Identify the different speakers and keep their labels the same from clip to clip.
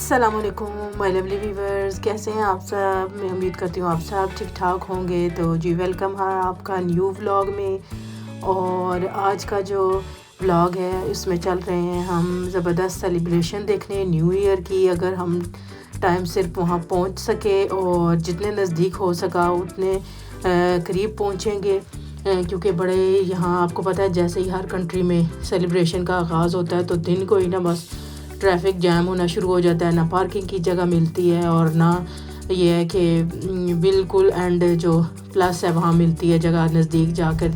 Speaker 1: अस्सलामुअलैकुम my lovely viewers, कैसे हैं आप सब। मैं उम्मीद करती हूँ आप सब ठीक ठाक होंगे। तो जी वेलकम है आपका न्यू व्लॉग में। और आज का जो व्लॉग है उसमें चल रहे हैं हम ज़बरदस्त सेलिब्रेशन देखने न्यू ईयर की। अगर हम टाइम सिर्फ वहाँ पहुँच सके और जितने नज़दीक हो सका उतने करीब पहुँचेंगे, क्योंकि बड़े यहाँ आपको पता है जैसे ही हर कंट्री में सेलिब्रेशन का आगाज़ होता है तो दिन को ही ना बस ट्रैफिक जैम होना शुरू हो जाता है, ना पार्किंग की जगह मिलती है और ना ये है कि बिल्कुल एंड जो प्लस है वहाँ मिलती है जगह नज़दीक जाकर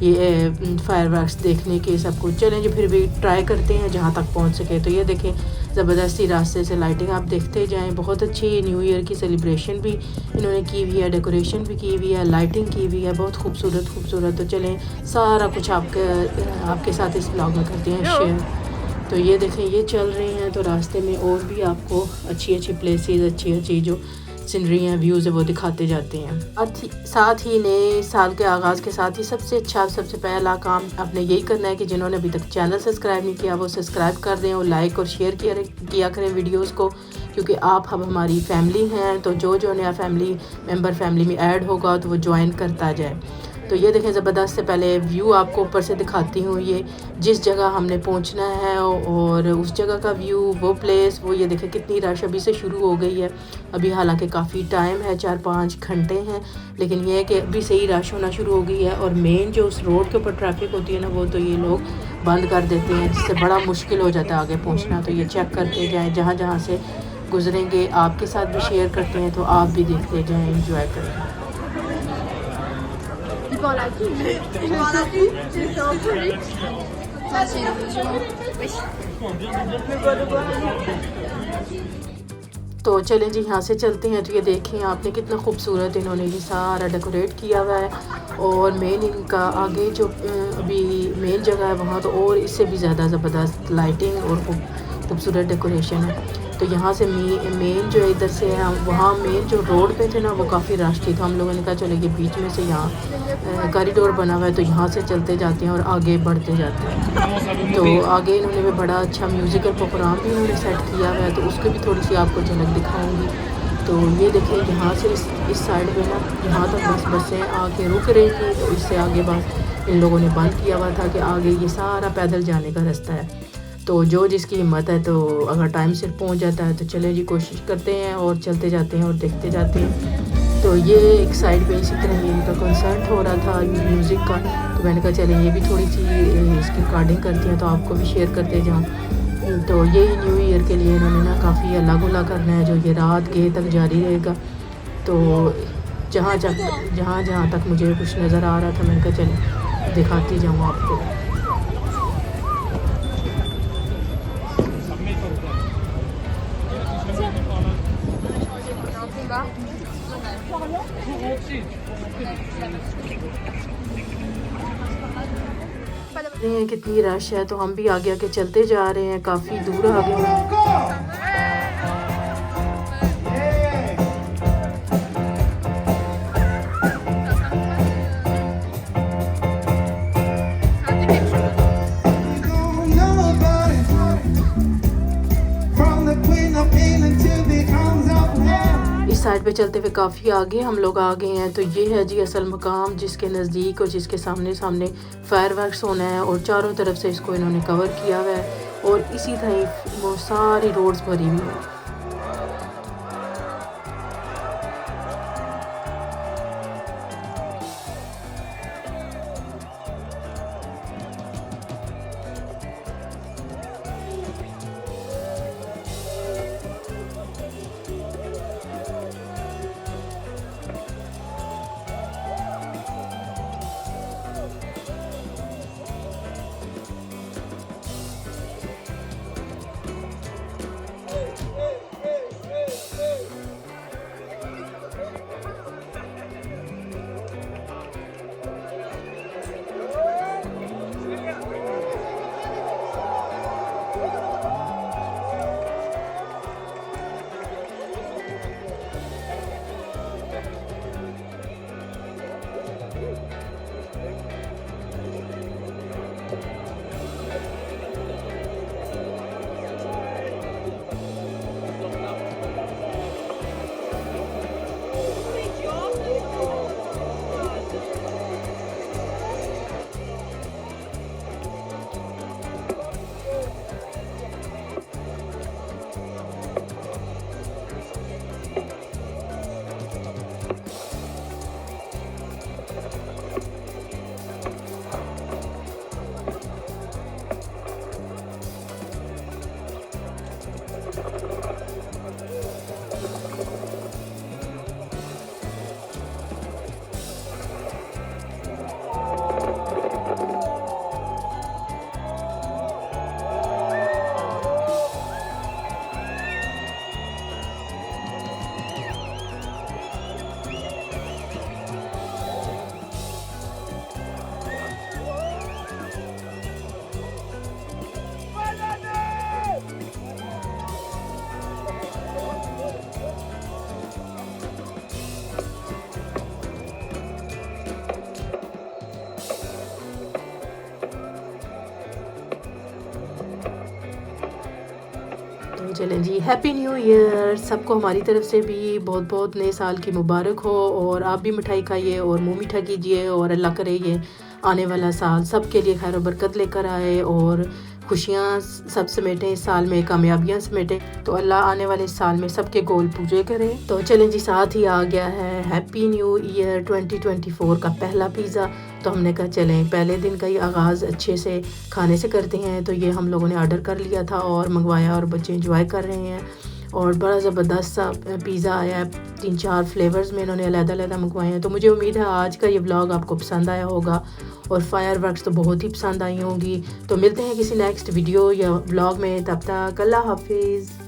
Speaker 1: ये फायरवर्क्स देखने के सब कुछ। चलें जी फिर भी ट्राई करते हैं जहाँ तक पहुँच सके। तो ये देखें ज़बरदस्ती रास्ते से लाइटिंग आप देखते जाएं। बहुत अच्छी न्यू ईयर की सेलिब्रेशन भी इन्होंने की हुई है, डेकोरेशन भी की हुई है, लाइटिंग की हुई है, बहुत खूबसूरत। तो चलें सारा कुछ आपके साथ इस ब्लॉग में करते हैं शेयर। तो ये देखें ये चल रही हैं तो रास्ते में और भी आपको अच्छी प्लेसेस अच्छी जो सीनरी हैं व्यूज़ है वो दिखाते जाते हैं। साथ ही नए साल के आगाज़ के साथ ही सबसे पहला काम आपने यही करना है कि जिन्होंने अभी तक चैनल सब्सक्राइब नहीं किया वो सब्सक्राइब कर दें और लाइक और शेयर किया करें वीडियोस को, क्योंकि आप अब हमारी फैमिली हैं। तो जो नया फैमिली में ऐड होगा तो वो ज्वाइन करता जाए। तो ये देखें ज़बरदस्त से पहले व्यू आपको ऊपर से दिखाती हूँ। ये जिस जगह हमने पहुँचना है और उस जगह का व्यू, वो प्लेस, वो ये देखें कितनी रश अभी से शुरू हो गई है। अभी हालांकि काफ़ी टाइम है, 4-5 घंटे हैं, लेकिन ये है कि अभी से ही रश होना शुरू हो गई है। और मेन जो उस रोड के ऊपर ट्रैफिक होती है ना वो तो ये लोग बंद कर देते हैं, जिससे बड़ा मुश्किल हो जाता है आगे पहुँचना। तो ये चेक करते जाएँ, जहाँ से गुजरेंगे आपके साथ भी शेयर करते हैं तो आप भी देखते जाएँ, इंजॉय करें। तो चलें जी यहाँ से चलते हैं। तो ये देखें आपने कितना खूबसूरत इन्होंने ये सारा डेकोरेट किया हुआ है। और मेन इनका आगे जो अभी मेन जगह है वहाँ तो और इससे भी ज़्यादा ज़बरदस्त लाइटिंग और खूबसूरत डेकोरेशन है। तो यहाँ से मेन जो इधर से है वहाँ मेन जो रोड पे थे ना वो काफ़ी रश थी, तो हम लोगों ने कहा चले कि बीच में से यहाँ कॉरिडोर बना हुआ है तो यहाँ से चलते जाते हैं और आगे बढ़ते जाते हैं। तो आगे इन्होंने भी बड़ा अच्छा म्यूज़िकल प्रोग्राम भी इन्होंने सेट किया हुआ है, तो उसकी भी थोड़ी सी आपको झलक दिखाऊँगी। तो ये देखिए यहाँ से इस साइड पे ना यहाँ तक बसें आके रुक रही थी, तो इससे आगे बस इन लोगों ने बंद किया हुआ था कि आगे ये सारा पैदल जाने का रास्ता है। तो जो जिसकी हिम्मत है तो अगर टाइम से पहुंच जाता है तो चले जी कोशिश करते हैं और चलते जाते हैं और देखते जाते हैं। तो ये एक साइड पे इसी तरह इनका कंसर्ट हो रहा था म्यूज़िक का, तो मैंने कहा चले ये भी थोड़ी सी इसकी रिकॉर्डिंग करती हैं तो आपको भी शेयर करते जाऊँ। तो यही न्यू ईयर के लिए इन्होंने ना काफ़ी अलग करना है जो ये रात के तक जारी रहेगा। तो जहाँ तक मुझे कुछ नज़र आ रहा था मैंने कहा चले दिखाती जाऊँ आपको। कितनी रश है, तो हम भी आगे चलते जा रहे हैं, काफ़ी दूर आ गए हैं। साइड पे चलते हुए काफ़ी आगे हम लोग आ गए हैं। तो ये है जी असल मकाम जिसके नज़दीक और जिसके सामने फायरवर्क्स होना है और चारों तरफ से इसको इन्होंने कवर किया हुआ है और इसी तरह वो सारी रोड्स भरी हुई हैं। चलें जी, हैप्पी न्यू ईयर सबको हमारी तरफ से भी बहुत बहुत नए साल की मुबारक हो। और आप भी मिठाई खाइए और मुँह मीठा कीजिए और अल्लाह करे ये आने वाला साल सबके लिए खैर बरकत लेकर आए और खुशियाँ सब समेटें, इस साल में कामयाबियाँ समेटें। तो अल्लाह आने वाले साल में सबके गोल पूरे करे। तो चलें जी, साथ ही आ गया है हैप्पी न्यू ईयर 2024 का पहला पिज़्ज़ा। तो हमने कहा चलें पहले दिन का ही आगाज़ अच्छे से खाने से करते हैं। तो ये हम लोगों ने ऑर्डर कर लिया था और मंगवाया और बच्चे इंजॉय कर रहे हैं। और बड़ा ज़बरदस्त सा पिज़्ज़ा आया है, 3-4 फ्लेवर्स में इन्होंने अलग-अलग मंगवाए हैं। तो मुझे उम्मीद है आज का ये व्लॉग आपको पसंद आया होगा और फायरवर्क्स तो बहुत ही पसंद आई होंगी। तो मिलते हैं किसी नेक्स्ट वीडियो या व्लॉग में, तब तक अल्लाह हाफिज़।